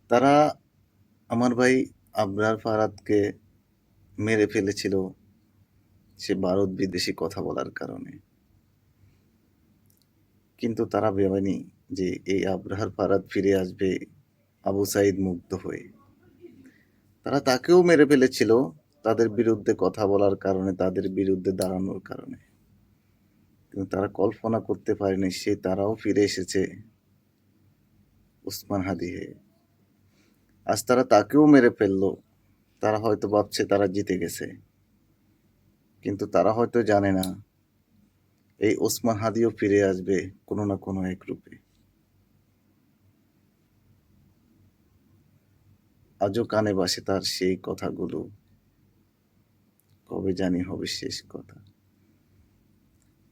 তারা আমার ভাই আবরার ফারাদকে মেরে ফেলেছিল সে ভারত বিদেশি কথা বলার কারণে। কিন্তু তারা ভাবেনি যে এই আবরার ফারাদ ফিরে আসবে আবু সাইদ মুগ্ধ হয়ে। তারা তাকেও মেরে ফেলেছিল তাদের বিরুদ্ধে কথা বলার কারণে, তাদের বিরুদ্ধে দাঁড়ানোর কারণে। কিন্তু তারা কল্পনা করতে পারেনি তারাও ফিরে এসেছে ওসমান হাদি হয়ে। আজ তারা তাকেও মেরে ফেললো। তারা হয়তো ভাবছে তারা জিতে গেছে, কিন্তু তারা হয়তো জানে না এই ওসমান হাদিও ফিরে আসবে কোনো না কোনো এক রূপে। আজও কানে ভাসে তার সেই কথাগুলো, কবে জানি হবে শেষ কথা।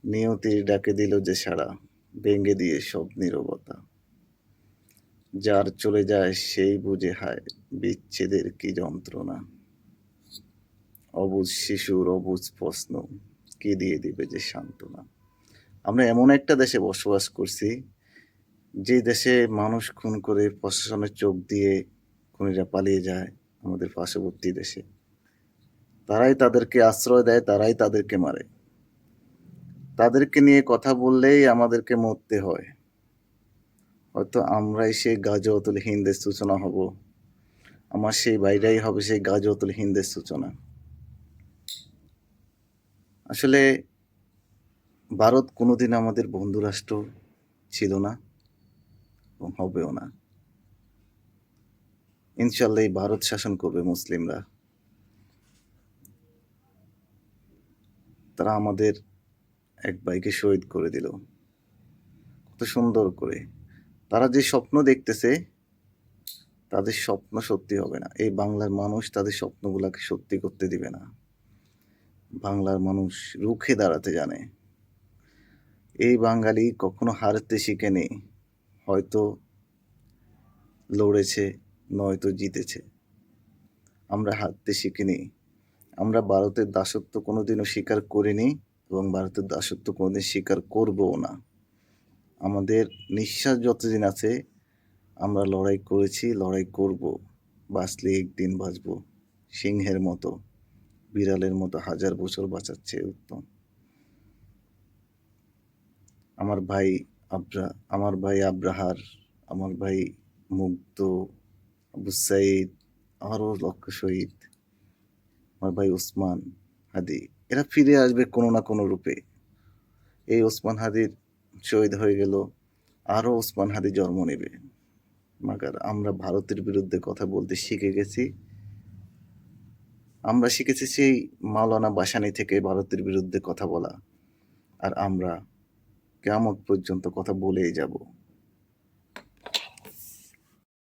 নিয়তির ডাকে দিল যে সাড়া, ভেঙে দিয়ে সব নীরবতা। যার চলে যায় সেই বুঝে হায় বিচ্ছেদের কি যন্ত্রণা। অবুঝ শিশুর অবুঝ প্রশ্ন, কি দিয়ে দিবে যে সান্ত্বনা। আমরা এমন একটা দেশে বসবাস করছি যে দেশে মানুষ খুন করে প্রশাসনের চোখ দিয়ে খুনিরা পালিয়ে যায় আমাদের পার্শ্ববর্তী দেশে। তারাই তাদেরকে আশ্রয় দেয়, তারাই তাদেরকে মারে। তাদেরকে নিয়ে কথা বললেই আমাদেরকে মরতে হয়। হয়তো আমরাই সেই গাজওয়াতুল হিন্দের সূচনা হব। আমার সেই ভাইরাই হবে সেই গাজওয়াতুল হিন্দের সূচনা। আসলে ভারত কোনোদিন আমাদের বন্ধু রাষ্ট্র ছিল না এবং হবেও না। ইনশাল্লাহ এই ভারত শাসন করবে মুসলিমরা। তারা আমাদের এক ভাইকে শহীদ করে দিল কত সুন্দর করে। তারা যে স্বপ্ন দেখতেছে তাদের স্বপ্ন সত্যি হবে না। এই বাংলার মানুষ তাদের স্বপ্নগুলাকে সত্যি করতে দিবে না। বাংলার মানুষ রুখে দাঁড়াতে জানে। এই বাঙালি কখনো হারতে শিখেনি, হয়তো লড়েছে নয়তো জিতেছে। আমরা হারতে শিখিনি। আমরা ভারতের দাসত্ব কোনোদিনও স্বীকার করিনি এবং ভারতের দাসত্ব কোনোদিন স্বীকার করবও না। আমাদের নিঃশ্বাস যতদিন আছে আমরা লড়াই করেছি, লড়াই করব। বাঁচলে একদিন বাঁচব সিংহের মতো, বিড়ালের মতো 1000 বছর বাঁচার চেয়ে উত্তম। আমার ভাই আমার ভাই আব্রাহার, আমার ভাই মুগ্ধ, আবু সাইদ, আরও লক্ষ শহীদ, আমার ভাই ওসমান হাদি, এরা ফিরে আসবে কোনো না কোনো রূপে। এই ওসমান হাদির শহীদ হয়ে গেল, আরও ওসমান হাদি জন্ম নেবে। মাগার আমরা ভারতের বিরুদ্ধে কথা বলতে শিখে গেছি। আমরা শিখেছি সেই মাওলানা ভাসানী থেকে ভারতের বিরুদ্ধে কথা বলা। আর আমরা কিয়ামত পর্যন্ত কথা বলেই যাব।